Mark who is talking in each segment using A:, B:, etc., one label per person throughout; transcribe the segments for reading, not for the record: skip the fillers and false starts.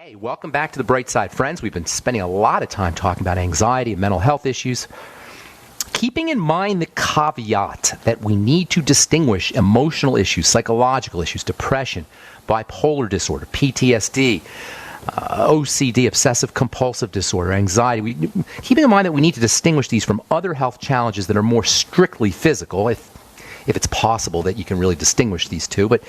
A: Hey, welcome back to The Bright Side, friends. We've been spending a lot of time talking about anxiety and mental health issues, keeping in mind the caveat that we need to distinguish emotional issues, psychological issues, depression, bipolar disorder, PTSD, OCD, obsessive-compulsive disorder, anxiety. Keeping in mind that we need to distinguish these from other health challenges that are more strictly physical, if it's possible that you can really distinguish these two. But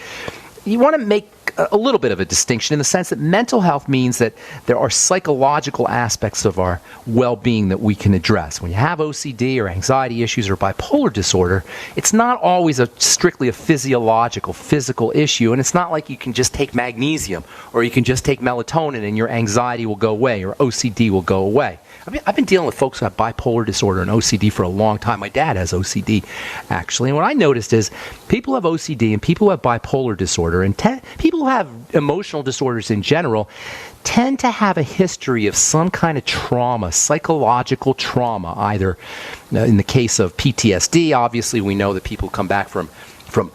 A: you want to make a little bit of a distinction in the sense that mental health means that there are psychological aspects of our well-being that we can address. When you have OCD or anxiety issues or bipolar disorder, it's not always strictly a physical issue, and it's not like you can just take magnesium or you can just take melatonin and your anxiety will go away or OCD will go away. I've been dealing with folks who have bipolar disorder and OCD for a long time. My dad has OCD, actually. And what I noticed is people who have OCD and people who have bipolar disorder and people who have emotional disorders in general tend to have a history of some kind of trauma, psychological trauma, either in the case of PTSD. Obviously, we know that people come back from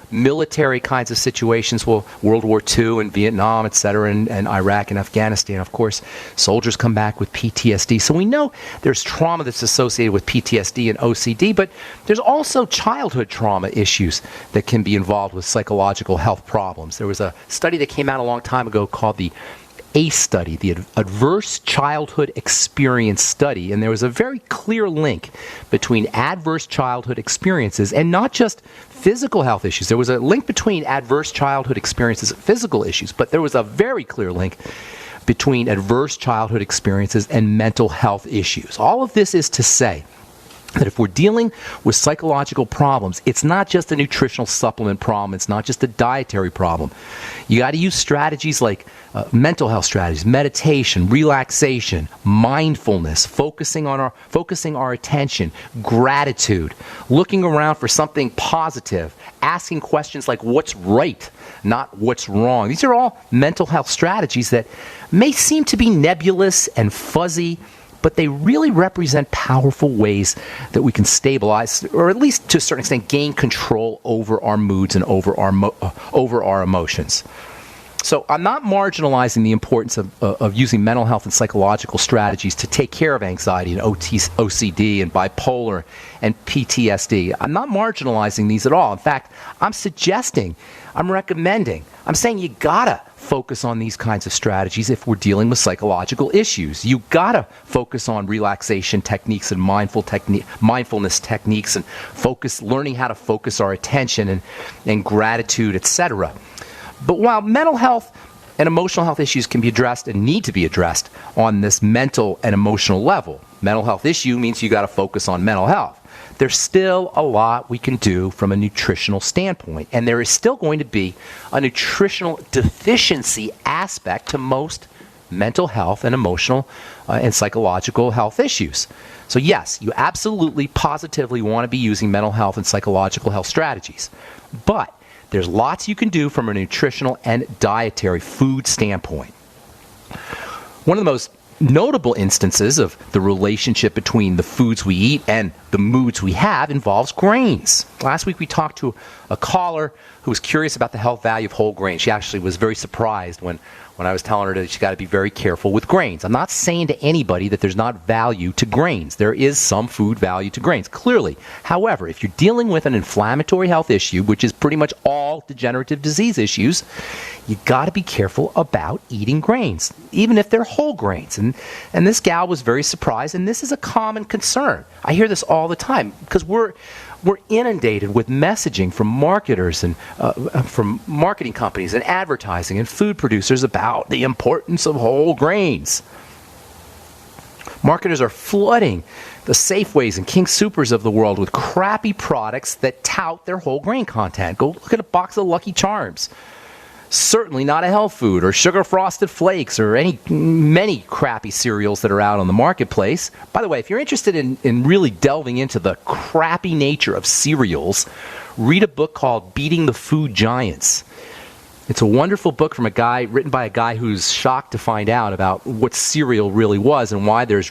A: military kinds of situations, well, World War II and Vietnam, etc., and Iraq and Afghanistan. Of course, soldiers come back with PTSD. So we know there's trauma that's associated with PTSD and OCD, but there's also childhood trauma issues that can be involved with psychological health problems. There was a study that came out a long time ago called the ACE study, the Adverse Childhood Experience Study, and there was a very clear link between adverse childhood experiences and not just physical health issues. There was a link between adverse childhood experiences and physical issues, but there was a very clear link between adverse childhood experiences and mental health issues. All of this is to say that if we're dealing with psychological problems, it's not just a nutritional supplement problem. It's not just a dietary problem. You got to use strategies like mental health strategies, meditation, relaxation, mindfulness, focusing our attention, gratitude, looking around for something positive, asking questions like what's right, not what's wrong. These are all mental health strategies that may seem to be nebulous and fuzzy, but they really represent powerful ways that we can stabilize, or at least to a certain extent gain control over our moods and over our emotions. So I'm not marginalizing the importance of using mental health and psychological strategies to take care of anxiety and OCD and bipolar and PTSD. I'm not marginalizing these at all. In fact, I'm recommending, I'm saying you gotta focus on these kinds of strategies if we're dealing with psychological issues. You gotta focus on relaxation techniques and mindfulness techniques and learning how to focus our attention and gratitude, etc. But while mental health and emotional health issues can be addressed and need to be addressed on this mental and emotional level, mental health issue means you got to focus on mental health. There's still a lot we can do from a nutritional standpoint, and there is still going to be a nutritional deficiency aspect to most mental health and emotional and psychological health issues. So yes, you absolutely, positively want to be using mental health and psychological health strategies, but there's lots you can do from a nutritional and dietary food standpoint. One of the most notable instances of the relationship between the foods we eat and the moods we have involves grains. Last week we talked to a caller who was curious about the health value of whole grains. She actually was very surprised when I was telling her that she's got to be very careful with grains. I'm not saying to anybody that there's not value to grains. There is some food value to grains, clearly. However, if you're dealing with an inflammatory health issue, which is pretty much all degenerative disease issues, you got to be careful about eating grains, even if they're whole grains. And this gal was very surprised, and this is a common concern. I hear this all the time because we're inundated with messaging from marketers and from marketing companies and advertising and food producers about the importance of whole grains. Marketers are flooding the Safeways and King Soopers of the world with crappy products that tout their whole grain content. Go look at a box of Lucky Charms. Certainly not a health food, or Sugar Frosted Flakes, or many crappy cereals that are out on the marketplace. By the way, if you're interested in really delving into the crappy nature of cereals, read a book called Beating the Food Giants. It's a wonderful book from a guy, written by a guy who's shocked to find out about what cereal really was and why there's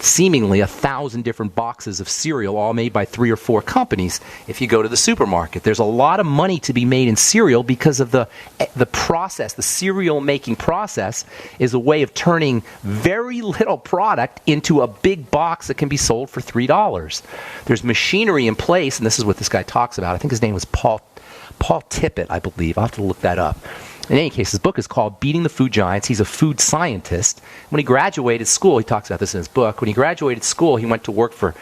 A: seemingly 1,000 different boxes of cereal all made by 3 or 4 companies if you go to the supermarket. There's a lot of money to be made in cereal because of the process. The cereal making process is a way of turning very little product into a big box that can be sold for $3. There's machinery in place, and this is what this guy talks about. I think his name was Paul Tippett, I believe. I'll have to look that up. In any case, his book is called Beating the Food Giants. He's a food scientist. When he graduated school, he talks about this in his book, when he graduated school, he went to work for,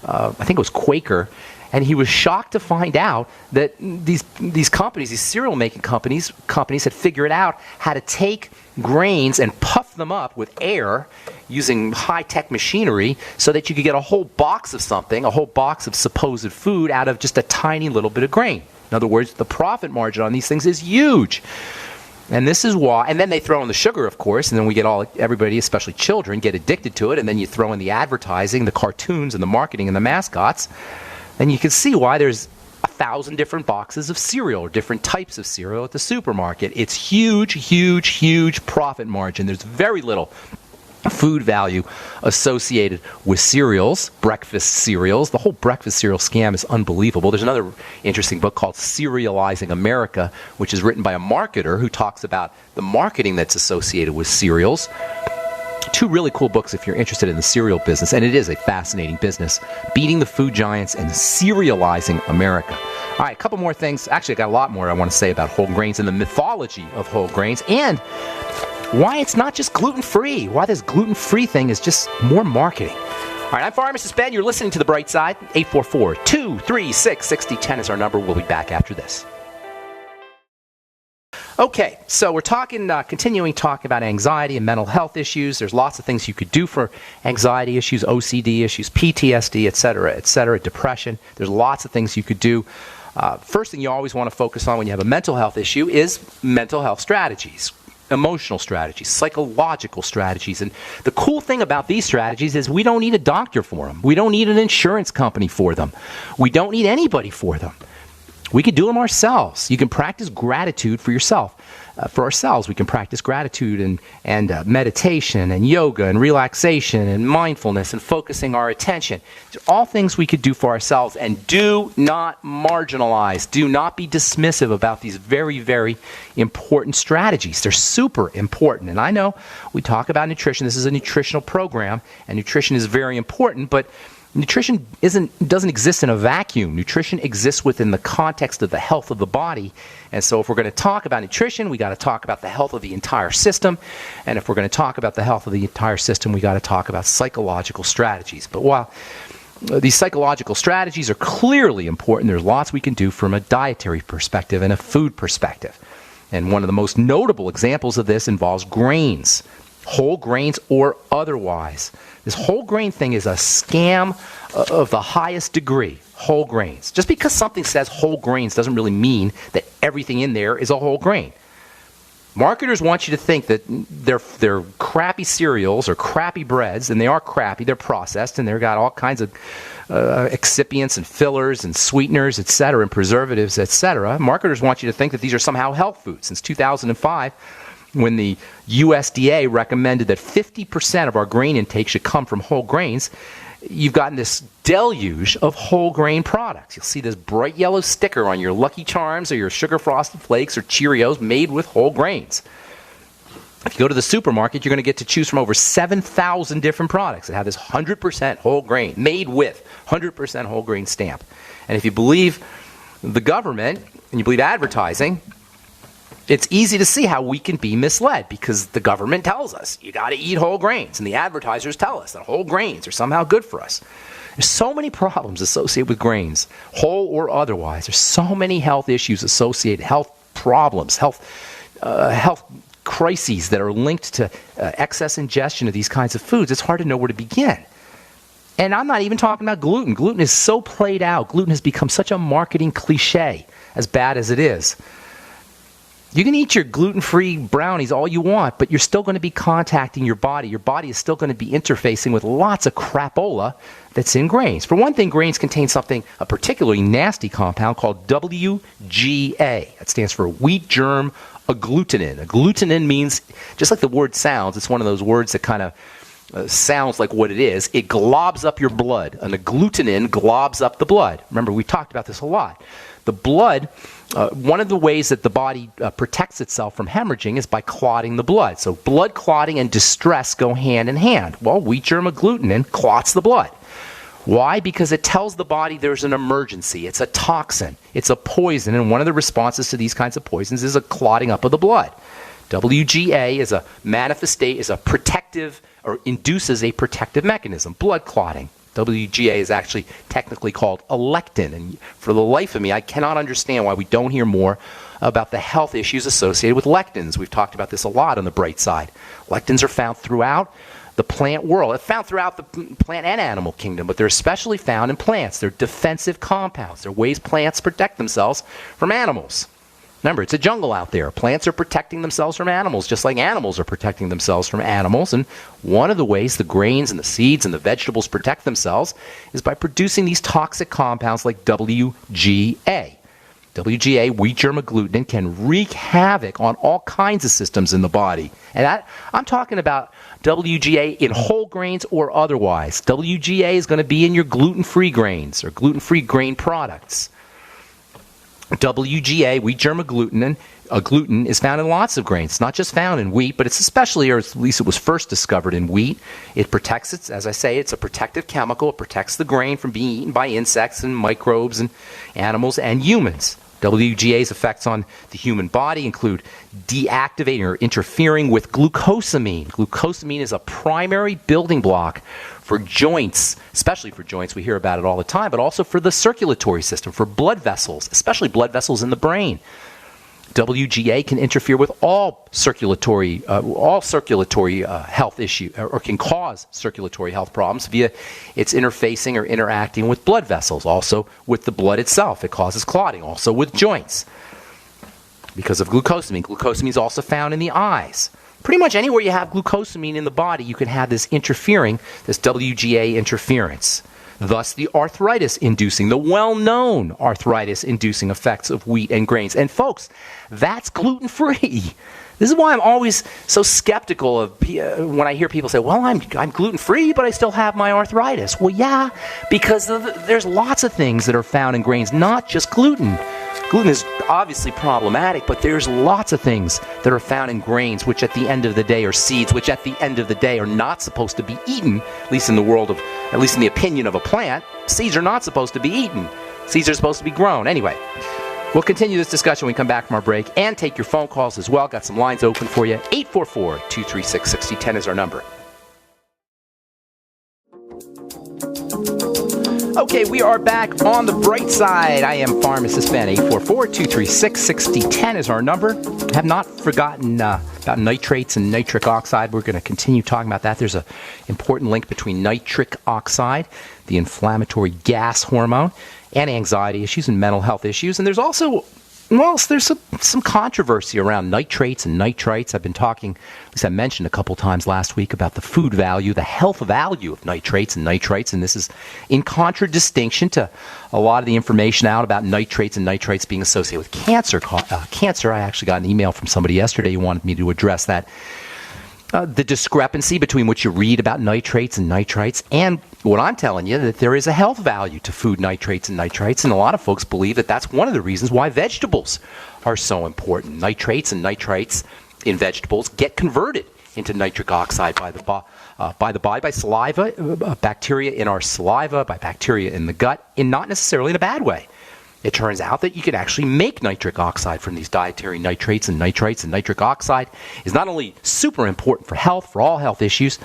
A: I think it was Quaker, and he was shocked to find out that these companies, these cereal-making companies had figured out how to take grains and puff them up with air using high-tech machinery so that you could get a whole box of something, a whole box of supposed food out of just a tiny little bit of grain. In other words, the profit margin on these things is huge. And this is why, and then they throw in the sugar, of course, and then we get everybody, especially children, get addicted to it, and then you throw in the advertising, the cartoons, and the marketing, and the mascots, and you can see why there's 1,000 different boxes of cereal, or different types of cereal at the supermarket. It's huge, huge, huge profit margin. There's very little food value associated with cereals, breakfast cereals. The whole breakfast cereal scam is unbelievable. There's another interesting book called Cerealizing America, which is written by a marketer who talks about the marketing that's associated with cereals. 2 really cool books if you're interested in the cereal business, and it is a fascinating business. Beating the Food Giants and Cerealizing America. All right, a couple more things. Actually, I got a lot more I want to say about whole grains and the mythology of whole grains, and why it's not just gluten-free, why this gluten-free thing is just more marketing. All right, I'm Pharmacist Ben. You're listening to The Bright Side. 844-236-6010 is our number. We'll be back after this. Okay, so we're continuing talking about anxiety and mental health issues. There's lots of things you could do for anxiety issues, OCD issues, PTSD, et cetera, depression. There's lots of things you could do. First thing you always want to focus on when you have a mental health issue is mental health strategies. Emotional strategies, psychological strategies. And the cool thing about these strategies is we don't need a doctor for them. We don't need an insurance company for them. We don't need anybody for them. We can do them ourselves. You can practice gratitude for yourself. For ourselves, we can practice gratitude and meditation and yoga and relaxation and mindfulness and focusing our attention. These are all things we could do for ourselves, and do not marginalize. Do not be dismissive about these very, very important strategies. They're super important. And I know we talk about nutrition. This is a nutritional program, and nutrition is very important, but nutrition doesn't exist in a vacuum. Nutrition exists within the context of the health of the body. And so if we're going to talk about nutrition, we got to talk about the health of the entire system. And if we're going to talk about the health of the entire system, we got to talk about psychological strategies. But while these psychological strategies are clearly important, there's lots we can do from a dietary perspective and a food perspective. And one of the most notable examples of this involves grains, whole grains or otherwise. This whole grain thing is a scam of the highest degree. Whole grains. Just because something says whole grains doesn't really mean that everything in there is a whole grain. Marketers want you to think that they're crappy cereals or crappy breads, and they are crappy. They're processed, and they've got all kinds of excipients and fillers and sweeteners, etc., and preservatives, etc. Marketers want you to think that these are somehow health foods. Since 2005, when the USDA recommended that 50% of our grain intake should come from whole grains, you've gotten this deluge of whole grain products. You'll see this bright yellow sticker on your Lucky Charms or your Sugar Frosted Flakes or Cheerios made with whole grains. If you go to the supermarket, you're going to get to choose from over 7,000 different products that have this 100% whole grain, made with 100% whole grain stamp. And if you believe the government and you believe advertising, it's easy to see how we can be misled, because the government tells us you got to eat whole grains, and the advertisers tell us that whole grains are somehow good for us. There's so many problems associated with grains, whole or otherwise. There's so many health issues associated, health problems, health crises that are linked to excess ingestion of these kinds of foods. It's hard to know where to begin. And I'm not even talking about gluten. Gluten is so played out. Gluten has become such a marketing cliche, as bad as it is. You can eat your gluten-free brownies all you want, but you're still going to be contacting your body. Your body is still going to be interfacing with lots of crapola that's in grains. For one thing, grains contain a particularly nasty compound called WGA. That stands for wheat germ agglutinin. Agglutinin means, just like the word sounds, it's one of those words that kind of sounds like what it is. It globs up your blood. An agglutinin globs up the blood. Remember, we talked about this a lot. The blood, one of the ways that the body protects itself from hemorrhaging is by clotting the blood. So blood clotting and distress go hand in hand. Well, wheat germ agglutinin clots the blood. Why? Because it tells the body there's an emergency. It's a toxin. It's a poison. And one of the responses to these kinds of poisons is a clotting up of the blood. WGA is a protective, or induces a protective mechanism, blood clotting. WGA is actually technically called a lectin. And for the life of me, I cannot understand why we don't hear more about the health issues associated with lectins. We've talked about this a lot on the bright side. Lectins are found throughout the plant world. They're found throughout the plant and animal kingdom, but they're especially found in plants. They're defensive compounds. They're ways plants protect themselves from animals. Remember, it's a jungle out there. Plants are protecting themselves from animals, just like animals are protecting themselves from animals. And one of the ways the grains and the seeds and the vegetables protect themselves is by producing these toxic compounds like WGA. WGA, wheat germ agglutinin, can wreak havoc on all kinds of systems in the body. And I'm talking about WGA in whole grains or otherwise. WGA is going to be in your gluten-free grains or gluten-free grain products. WGA, wheat germ agglutinin, is found in lots of grains. It's not just found in wheat, but it's especially, or at least it was first discovered in wheat. It protects it, as I say, it's a protective chemical. It protects the grain from being eaten by insects and microbes and animals and humans. WGA's effects on the human body include deactivating or interfering with glucosamine. Glucosamine is a primary building block for joints, especially for joints. We hear about it all the time, but also for the circulatory system, for blood vessels, especially blood vessels in the brain. WGA can interfere with all circulatory health issues, or can cause circulatory health problems via its interfacing or interacting with blood vessels. Also with the blood itself, it causes clotting. Also with joints, because of glucosamine. Glucosamine is also found in the eyes. Pretty much anywhere you have glucosamine in the body, you can have this WGA interference. Thus, the the well-known arthritis-inducing effects of wheat and grains. And folks, that's gluten-free. This is why I'm always so skeptical of when I hear people say, well, I'm gluten-free, but I still have my arthritis. Well, yeah, because there's lots of things that are found in grains, not just gluten. Gluten is obviously problematic, but there's lots of things that are found in grains, which at the end of the day are seeds, which at the end of the day are not supposed to be eaten, at least in the opinion of a plant. Seeds are not supposed to be eaten. Seeds are supposed to be grown. Anyway, we'll continue this discussion when we come back from our break and take your phone calls as well. Got some lines open for you. 844-236-6010 is our number. Okay, we are back on the bright side. I am Pharmacist Ben. 844-236-6010 is our number. Have not forgotten about nitrates and nitric oxide. We're going to continue talking about that. There's an important link between nitric oxide, the inflammatory gas hormone, and anxiety issues and mental health issues. And there's also, there's some controversy around nitrates and nitrites. I've been talking, at least I mentioned a couple times last week, about the food value, the health value of nitrates and nitrites, and this is in contradistinction to a lot of the information out about nitrates and nitrites being associated with cancer. I actually got an email from somebody yesterday who wanted me to address that. The discrepancy between what you read about nitrates and nitrites and what I'm telling you, that there is a health value to food nitrates and nitrites, and a lot of folks believe that that's one of the reasons why vegetables are so important. Nitrates and nitrites in vegetables get converted into nitric oxide by the body, by saliva, bacteria in our saliva, by bacteria in the gut, and not necessarily in a bad way. It turns out that you can actually make nitric oxide from these dietary nitrates and nitrites, and nitric oxide is not only super important for health, for all health issues,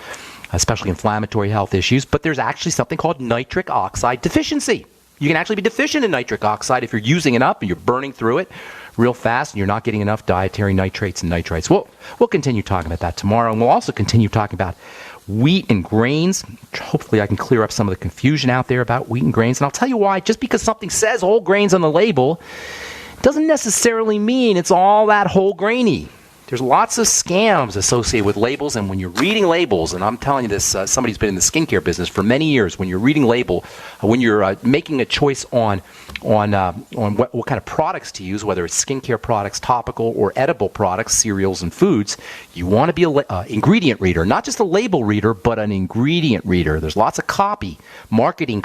A: especially inflammatory health issues, but there's actually something called nitric oxide deficiency. You can actually be deficient in nitric oxide if you're using it up and you're burning through it real fast and you're not getting enough dietary nitrates and nitrites. We'll continue talking about that tomorrow, and we'll also continue talking about wheat and grains. Hopefully I can clear up some of the confusion out there about wheat and grains. And I'll tell you why. Just because something says whole grains on the label doesn't necessarily mean it's all that whole grainy. There's lots of scams associated with labels, and when you're reading labels, and I'm telling you this, somebody's been in the skincare business for many years. When you're reading label, when you're making a choice on what kind of products to use, whether it's skincare products, topical or edible products, cereals and foods, you want to be an ingredient reader, not just a label reader, but an ingredient reader. There's lots of copy, marketing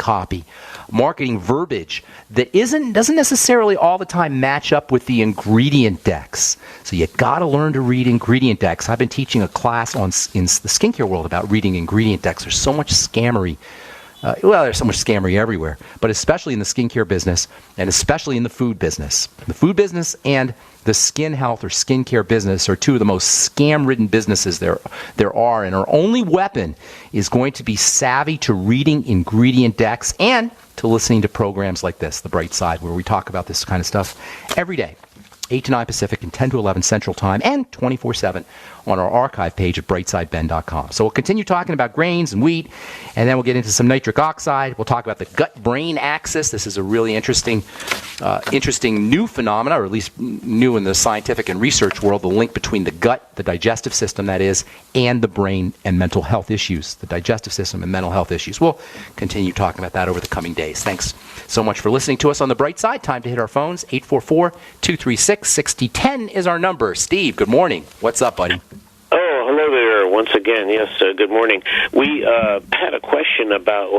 A: verbiage that doesn't necessarily all the time match up with the ingredient decks. So you got to learn to read ingredient decks. I've been teaching a class in the skincare world about reading ingredient decks. There's so much scammery. There's so much scammery everywhere, but especially in the skincare business and especially in the food business. The food business and the skin health or skincare business are two of the most scam-ridden businesses there are, and our only weapon is going to be savvy to reading ingredient decks and to listening to programs like this, The Bright Side, where we talk about this kind of stuff every day, 8 to 9 Pacific and 10 to 11 Central Time, and 24/7 on our archive page at brightsideben.com. So we'll continue talking about grains and wheat, and then we'll get into some nitric oxide. We'll talk about the gut-brain axis. This is a really interesting new phenomena, or at least new in the scientific and research world, the link between the gut, the digestive system that is, and the brain and mental health issues, the digestive system and mental health issues. We'll continue talking about that over the coming days. Thanks so much for listening to us on The Bright Side. Time to hit our phones. 844-236-6010 is our number. Steve, good morning. What's up, buddy?
B: Oh, hello there. Once again, yes, good morning. We had a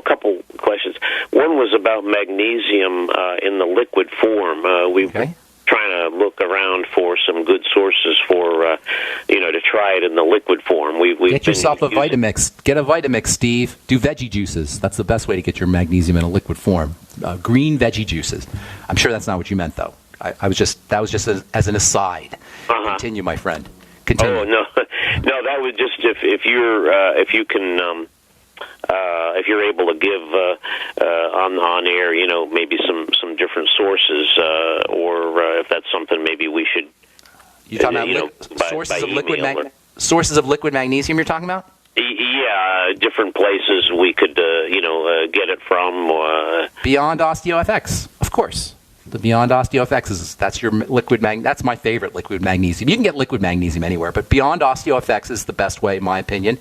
B: couple questions. One was about magnesium in the liquid form. We've been trying to look around for some good sources for, to try it in the liquid form.
A: Get yourself a Vitamix. Get a Vitamix, Steve. Do veggie juices. That's the best way to get your magnesium in a liquid form. Green veggie juices. I'm sure that's not what you meant, though. That was just as an aside. Continue, my friend. Continue.
B: Oh no, that was just if you're able to give on air, maybe some different sources, or if that's something maybe we should.
A: You're talking about sources of liquid magnesium. You're talking about?
B: Yeah, different places we could get it from.
A: Beyond OsteoFX, of course. The Beyond OsteoFX that's your liquid that's my favorite liquid magnesium. You can get liquid magnesium anywhere, but Beyond OsteoFX is the best way, in my opinion.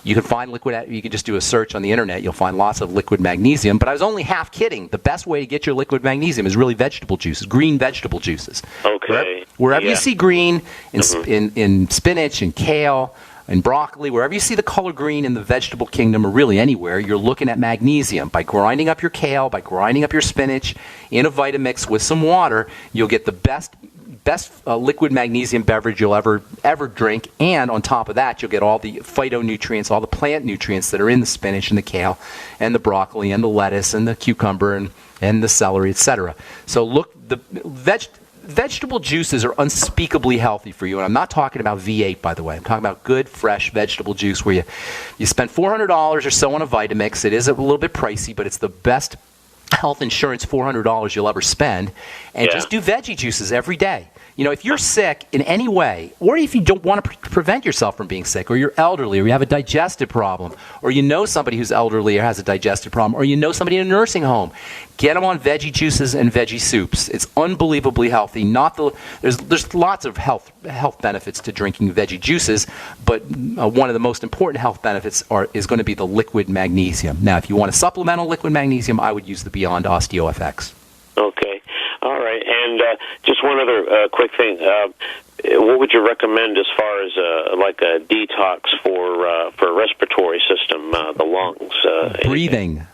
A: You can find you can just do a search on the internet. You'll find lots of liquid magnesium, but I was only half kidding. The best way to get your liquid magnesium is really vegetable juices, green vegetable juices.
B: Okay.
A: Wherever you see green in spinach and kale and broccoli, wherever you see the color green in the vegetable kingdom, or really anywhere, you're looking at magnesium. By grinding up your kale, by grinding up your spinach in a Vitamix with some water, you'll get the best liquid magnesium beverage you'll ever drink, and on top of that, you'll get all the phytonutrients, all the plant nutrients that are in the spinach and the kale and the broccoli and the lettuce and the cucumber and the celery, etc. So look, the vegetable juices are unspeakably healthy for you, and I'm not talking about V8, by the way. I'm talking about good, fresh vegetable juice where you spend $400 or so on a Vitamix. It is a little bit pricey, but it's the best health insurance $400 you'll ever spend, and just do veggie juices every day. If you're sick in any way, or if you don't want to prevent yourself from being sick, or you're elderly, or you have a digestive problem, or you know somebody who's elderly or has a digestive problem, or you know somebody in a nursing home, get them on veggie juices and veggie soups. It's unbelievably healthy. There's lots of health benefits to drinking veggie juices, but one of the most important health benefits is going to be the liquid magnesium. Now, if you want a supplemental liquid magnesium, I would use the Beyond OsteoFX.
B: Okay. All right. And just one other quick thing. What would you recommend as far as a detox for respiratory system, the lungs?
A: Breathing.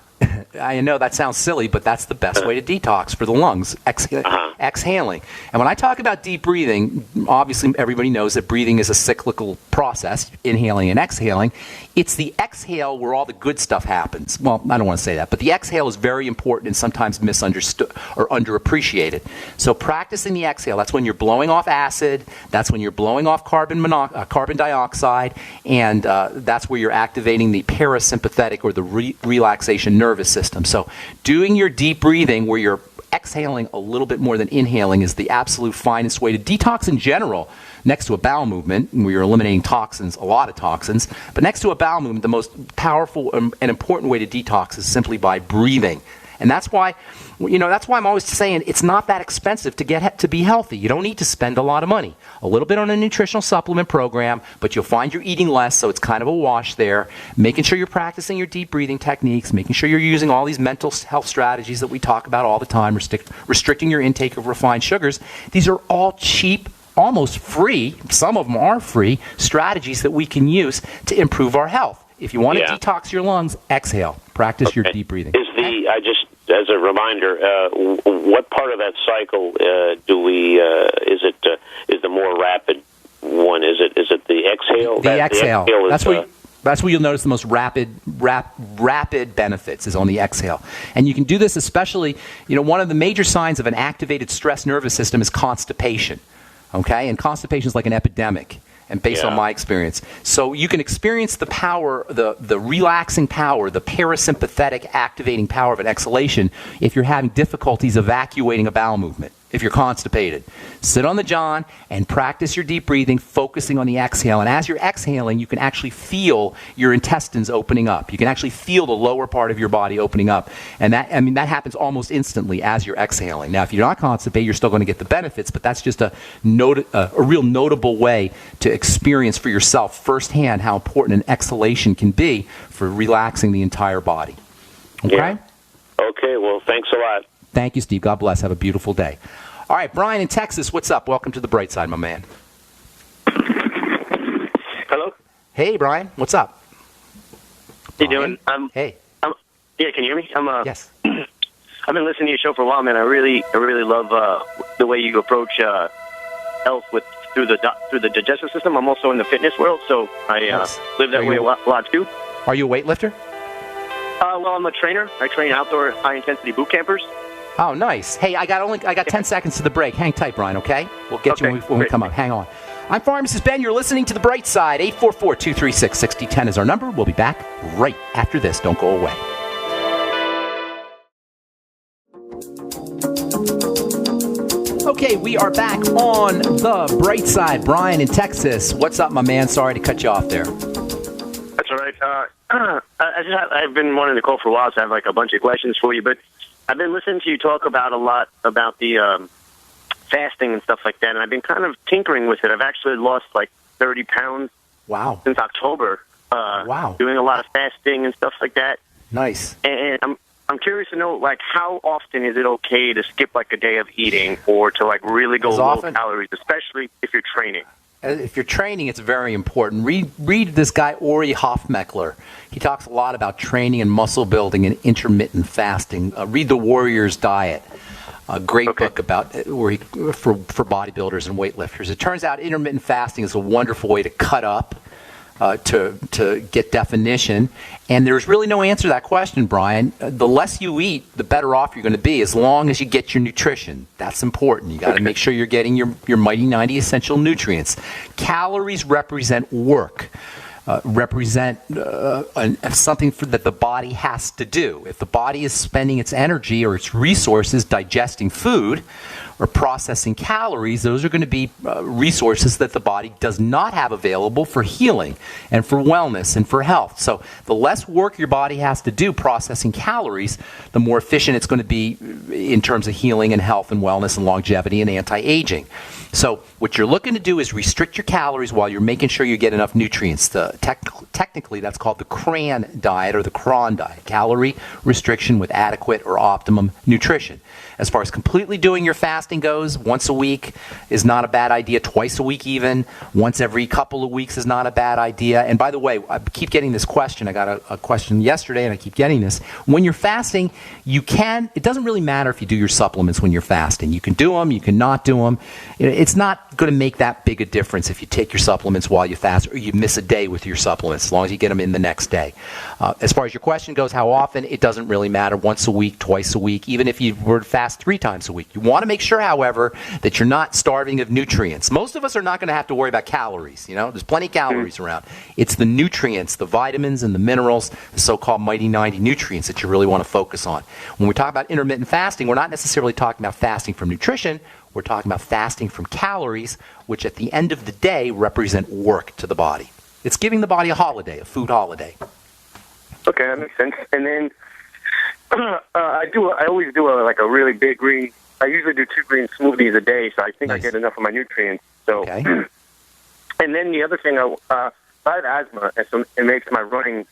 A: I know that sounds silly, but that's the best way to detox for the lungs, exhaling. And when I talk about deep breathing, obviously everybody knows that breathing is a cyclical process, inhaling and exhaling. It's the exhale where all the good stuff happens. Well, I don't want to say that, but the exhale is very important and sometimes misunderstood or underappreciated. So practicing the exhale, that's when you're blowing off acid, that's when you're blowing off carbon dioxide, and that's where you're activating the parasympathetic or the relaxation nervous system. So doing your deep breathing where you're exhaling a little bit more than inhaling is the absolute finest way to detox in general. Next to a bowel movement, where you're eliminating toxins, a lot of toxins, but next to a bowel movement, the most powerful and important way to detox is simply by breathing. And that's why I'm always saying it's not that expensive to be healthy. You don't need to spend a lot of money. A little bit on a nutritional supplement program, but you'll find you're eating less, so it's kind of a wash there. Making sure you're practicing your deep breathing techniques, making sure you're using all these mental health strategies that we talk about all the time, restricting your intake of refined sugars. These are all cheap, almost free, some of them are free, strategies that we can use to improve our health. If you want to detox your lungs, exhale. Practice your deep breathing.
B: As a reminder, what part of that cycle is the more rapid one? Is it the exhale?
A: The exhale. That's where you'll notice the most rapid benefits is on the exhale. And you can do this especially, one of the major signs of an activated stress nervous system is constipation. Okay? And constipation is like an epidemic. And based on my experience. So you can experience the power, the relaxing power, the parasympathetic activating power of an exhalation if you're having difficulties evacuating a bowel movement, if you're constipated. Sit on the john and practice your deep breathing, focusing on the exhale. And as you're exhaling, you can actually feel your intestines opening up. You can actually feel the lower part of your body opening up. And that happens almost instantly as you're exhaling. Now, if you're not constipated, you're still going to get the benefits, but that's just a real notable way to experience for yourself firsthand how important an exhalation can be for relaxing the entire body. Okay?
B: Yeah. Okay, well, thanks a lot.
A: Thank you, Steve. God bless. Have a beautiful day. All right, Brian in Texas, what's up? Welcome to the bright side, my man.
C: Hello?
A: Hey, Brian. What's up?
C: How you doing?
A: Hey.
C: Yeah, can you hear me?
A: Yes.
C: I've been listening to your show for a while, man. I really love the way you approach health through the digestive system. I'm also in the fitness world, so I live that way a lot too.
A: Are you a weightlifter?
C: Well, I'm a trainer. I train outdoor high-intensity boot campers.
A: Oh, nice. Hey, I got 10 seconds to the break. Hang tight, Brian, okay? We'll get you when we come up. Hang on. I'm Pharmacist Ben. You're listening to The Bright Side. 844-236-6010 is our number. We'll be back right after this. Don't go away. Okay, we are back on The Bright Side. Brian in Texas. What's up, my man? Sorry to cut you off there.
C: That's all right. I've been wanting to call for a while, so I have like a bunch of questions for you. But I've been listening to you talk about a lot about the fasting and stuff like that, and I've been kind of tinkering with it. I've actually lost like 30 pounds.
A: Wow.
C: Since October.
A: Wow.
C: Doing a lot of fasting and stuff like that.
A: Nice.
C: And I'm curious to know, like, how often is it okay to skip like a day of eating or to like really go low calories, especially if you're training?
A: If you're training, it's very important. Read this guy, Ori Hofmeckler. He talks a lot about training and muscle building and intermittent fasting. Read The Warrior's Diet, a great book about for bodybuilders and weightlifters. It turns out intermittent fasting is a wonderful way to cut up, to get definition. And there's really no answer to that question, Brian. The less you eat, the better off you're going to be, as long as you get your nutrition. That's important. You got to make sure you're getting your Mighty 90 essential nutrients. Calories represent work. Represent something that the body has to do. If the body is spending its energy or its resources digesting food or processing calories, those are going to be resources that the body does not have available for healing and for wellness and for health. So the less work your body has to do processing calories, the more efficient it's going to be in terms of healing and health and wellness and longevity and anti-aging. So what you're looking to do is restrict your calories while you're making sure you get enough nutrients. Technically, that's called the CRAN diet or the CRAN diet, calorie restriction with adequate or optimum nutrition. As far as completely doing your fasting goes, once a week is not a bad idea. Twice a week even. Once every couple of weeks is not a bad idea. And by the way, I keep getting this question. I got a question yesterday, and I keep getting this. When you're fasting, it doesn't really matter if you do your supplements when you're fasting. You can do them, you can not do them. It's not going to make that big a difference if you take your supplements while you fast or you miss a day with your supplements, as long as you get them in the next day. As far as your question goes, how often, it doesn't really matter. Once a week, twice a week, even if you were to fast 3 times a week. You want to make sure, however, that you're not starving of nutrients. Most of us are not going to have to worry about calories. There's plenty of calories around. It's the nutrients, the vitamins and the minerals, the so-called Mighty 90 nutrients that you really want to focus on. When we talk about intermittent fasting, we're not necessarily talking about fasting from nutrition. We're talking about fasting from calories, which at the end of the day represent work to the body. It's giving the body a holiday, a food holiday.
C: Okay, that makes sense. And then I always do a really big green. I usually do 2 green smoothies a day, so I think
A: Nice.
C: I get enough of my nutrients. So,
A: Okay.
C: and then the other thing, I have asthma, and so it makes my running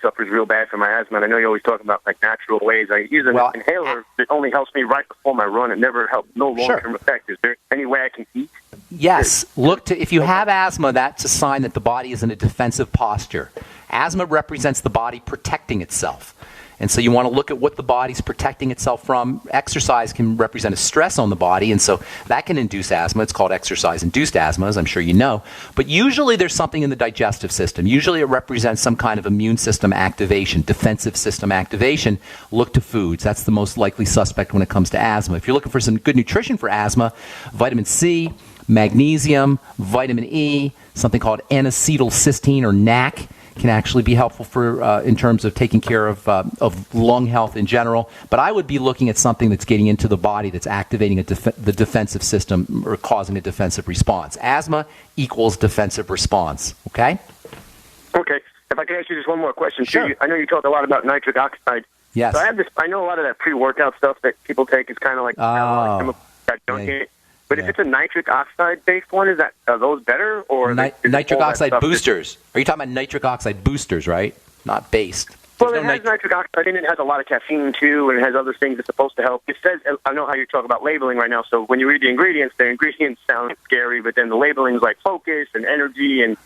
C: suffers real bad from my asthma. And I know you always talk about like natural ways. I use an inhaler that only helps me right before my run. It never helps. No long-term effect. Is there any way I can eat?
A: Yes. If you have asthma, that's a sign that the body is in a defensive posture. Asthma represents the body protecting itself. And so you want to look at what the body's protecting itself from. Exercise can represent a stress on the body, and so that can induce asthma. It's called exercise-induced asthma, as I'm sure you know. But usually there's something in the digestive system. Usually it represents some kind of immune system activation, defensive system activation. Look to foods. That's the most likely suspect when it comes to asthma. If you're looking for some good nutrition for asthma, vitamin C, magnesium, vitamin E, something called N-acetylcysteine or NAC, can actually be helpful for in terms of taking care of lung health in general. But I would be looking at something that's getting into the body, that's activating the defensive system or causing a defensive response. Asthma equals defensive response. Okay?
C: Okay. If I can ask you just one more question.
A: Sure.
C: I know you talked a lot about nitric oxide.
A: Yes.
C: So I know a lot of that pre-workout stuff that people take is kind of like junk in it. But if it's a nitric oxide-based one, are those better? Or
A: nitric oxide boosters. Are you talking about nitric oxide boosters, right? Not based.
C: Well, it has nitric oxide in it. It has a lot of caffeine, too, and it has other things that's supposed to help. It says, I know how you talk about labeling right now, so when you read the ingredients sound scary, but then the labeling is like focus and energy and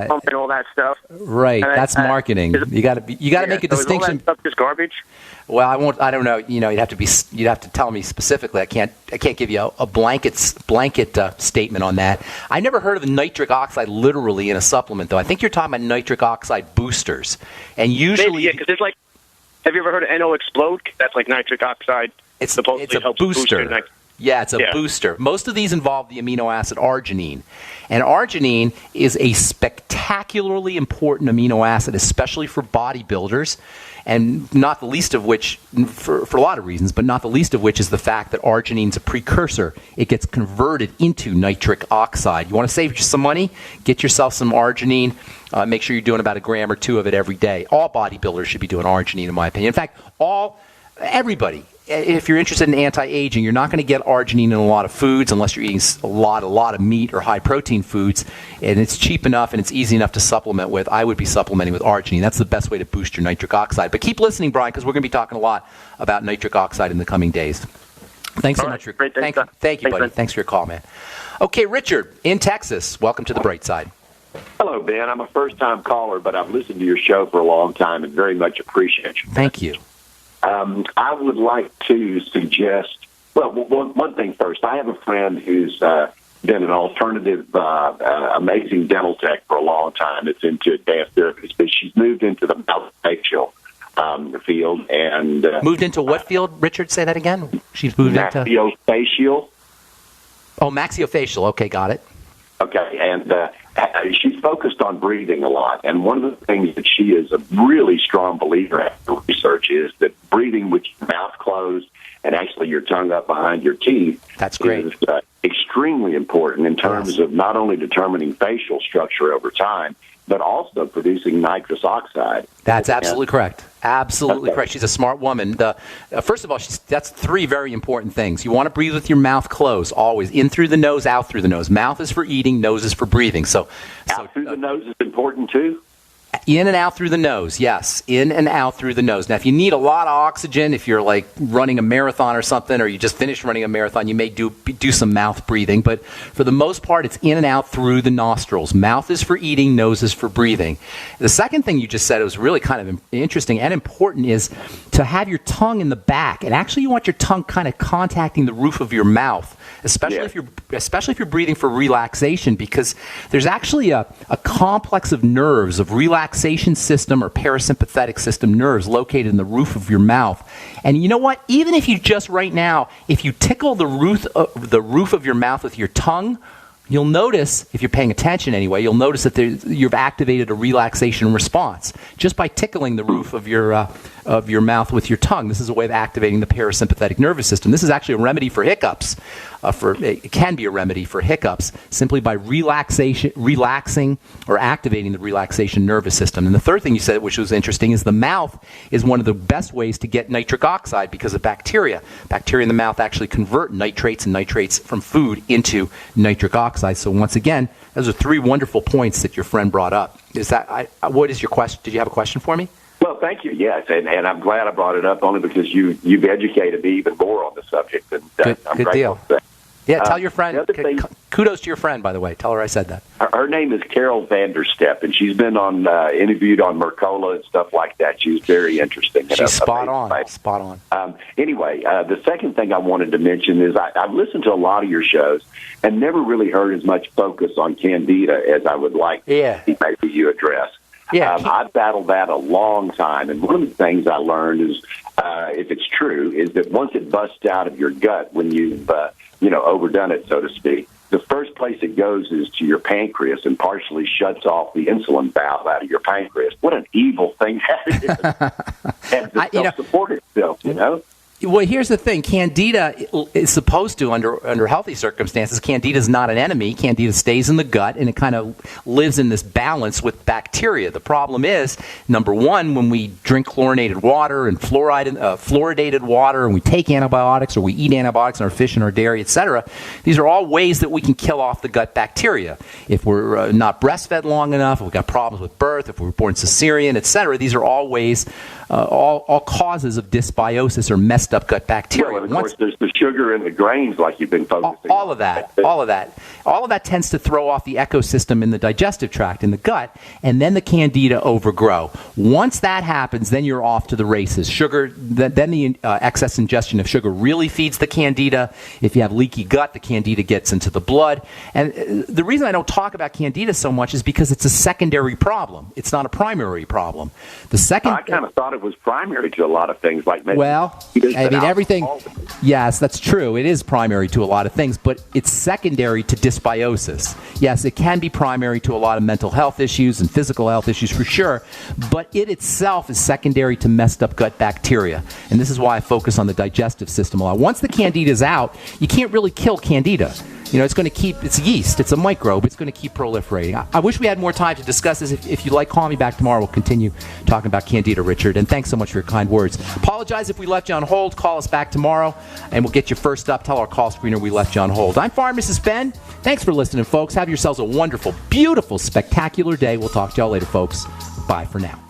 C: pump and all that stuff.
A: Right, that's marketing. You got to make a distinction.
C: Is all that stuff just garbage?
A: Well, I don't know. You'd have to tell me specifically. I can't give you a blanket statement on that. I never heard of nitric oxide literally in a supplement, though. I think you're talking about nitric oxide boosters, and usually,
C: because it's like, have you ever heard of NO Explode? That's like nitric oxide.
A: It's a booster. Yeah, it's a booster. Most of these involve the amino acid arginine. And arginine is a spectacularly important amino acid, especially for bodybuilders, and not the least of which, for a lot of reasons, but not the least of which is the fact that arginine's a precursor. It gets converted into nitric oxide. You want to save some money? Get yourself some arginine. Make sure you're doing about 1 gram or 2 of it every day. All bodybuilders should be doing arginine, in my opinion. In fact, everybody. If you're interested in anti-aging, you're not going to get arginine in a lot of foods unless you're eating a lot of meat or high-protein foods, and it's cheap enough and it's easy enough to supplement with. I would be supplementing with arginine. That's the best way to boost your nitric oxide. But keep listening, Brian, because we're going to be talking a lot about nitric oxide in the coming days. Thanks so much. Thank you, buddy. Thanks for your call, man. Okay, Richard in Texas. Welcome to the Bright Side.
D: Hello, Ben. I'm a first-time caller, but I've listened to your show for a long time and very much appreciate you.
A: Thank you.
D: I would like to suggest, one thing first. I have a friend who's been an alternative, amazing dental tech for a long time. It's into advanced therapies, but she's moved into the maxillofacial field. And
A: moved into what field, Richard? Say that again. She's moved into
D: maxillofacial.
A: Oh, maxillofacial. Okay, got it.
D: Okay, and she's focused on breathing a lot. And one of the things that she is a really strong believer in research is that breathing with your mouth closed and actually your tongue up behind your teeth
A: That's great.
D: is extremely important in terms of not only determining facial structure over time, but also producing nitrous oxide.
A: That's absolutely correct. Absolutely correct. She's a smart woman. First of all, that's 3 very important things. You want to breathe with your mouth closed, always. In through the nose, out through the nose. Mouth is for eating, nose is for breathing.
D: Out through the nose is important, too?
A: In and out through the nose, yes. In and out through the nose. Now, if you need a lot of oxygen, if you're like running a marathon or something, or you just finished running a marathon, you may do some mouth breathing. But for the most part, it's in and out through the nostrils. Mouth is for eating, nose is for breathing. The second thing you just said was really kind of interesting and important is to have your tongue in the back. And actually, you want your tongue kind of contacting the roof of your mouth, especially if you're breathing for relaxation, because there's actually a complex of nerves, of relaxation system or parasympathetic system nerves located in the roof of your mouth. And you know what? Even if you just right now, if you tickle the roof of your mouth with your tongue, you'll notice, if you're paying attention anyway, you'll notice that you've activated a relaxation response just by tickling the roof of your mouth with your tongue. This is a way of activating the parasympathetic nervous system. This is actually a remedy for hiccups. it can be a remedy for hiccups simply by relaxing or activating the relaxation nervous system. And the third thing you said, which was interesting, is the mouth is one of the best ways to get nitric oxide because of bacteria. Bacteria in the mouth actually convert nitrates and nitrates from food into nitric oxide. So once again, those are three wonderful points that your friend brought up. What is your question? Did you have a question for me?
D: Well, thank you. Yes, and I'm glad I brought it up only because you've educated me even more on the subject. And I'm
A: good deal. Yeah, tell your friend. Kudos to your friend, by the way. Tell her I said that.
D: Her name is Carol Vanderstep, and she's been interviewed on Mercola and stuff like that. She's very interesting.
A: She's spot on. Spot on.
D: Anyway, the second thing I wanted to mention is I've listened to a lot of your shows and never really heard as much focus on candida as I would like to see maybe you address.
A: Yeah,
D: I've battled that a long time, and one of the things I learned is, if it's true, is that once it busts out of your gut when you've overdone it, so to speak, the first place it goes is to your pancreas and partially shuts off the insulin valve out of your pancreas. What an evil thing that is! And to support itself,
A: Well, here's the thing. Candida is supposed to, under healthy circumstances, Candida is not an enemy. Candida stays in the gut, and it kind of lives in this balance with bacteria. The problem is, number one, when we drink chlorinated water and fluoridated water, and we take antibiotics or we eat antibiotics in our fish and our dairy, etc., these are all ways that we can kill off the gut bacteria. If we're not breastfed long enough, if we've got problems with birth, if we were born cesarean, etc., these are all ways, all causes of dysbiosis or messed up gut bacteria.
D: Well, and of course, there's the sugar in the grains, like you've been focusing on.
A: All of that tends to throw off the ecosystem in the digestive tract, in the gut, and then the candida overgrow. Once that happens, then you're off to the races. Sugar, then the excess ingestion of sugar really feeds the candida. If you have leaky gut, the candida gets into the blood. And the reason I don't talk about candida so much is because it's a secondary problem. It's not a primary problem. I
D: kind of thought it was primary to a lot of things, like maybe.
A: Well, I mean, everything. Yes, that's true. It is primary to a lot of things, but it's secondary to dysbiosis. Yes, it can be primary to a lot of mental health issues and physical health issues for sure, but it itself is secondary to messed up gut bacteria. And this is why I focus on the digestive system a lot. Once the candida is out, you can't really kill candida. It's going to keep, it's yeast, it's a microbe, it's going to keep proliferating. I wish we had more time to discuss this. If you'd like, call me back tomorrow. We'll continue talking about candida, Richard. And thanks so much for your kind words. Apologize if we left you on hold. Call us back tomorrow, and we'll get you first up. Tell our call screener we left you on hold. I'm Pharmacist Ben. Thanks for listening, folks. Have yourselves a wonderful, beautiful, spectacular day. We'll talk to y'all later, folks. Bye for now.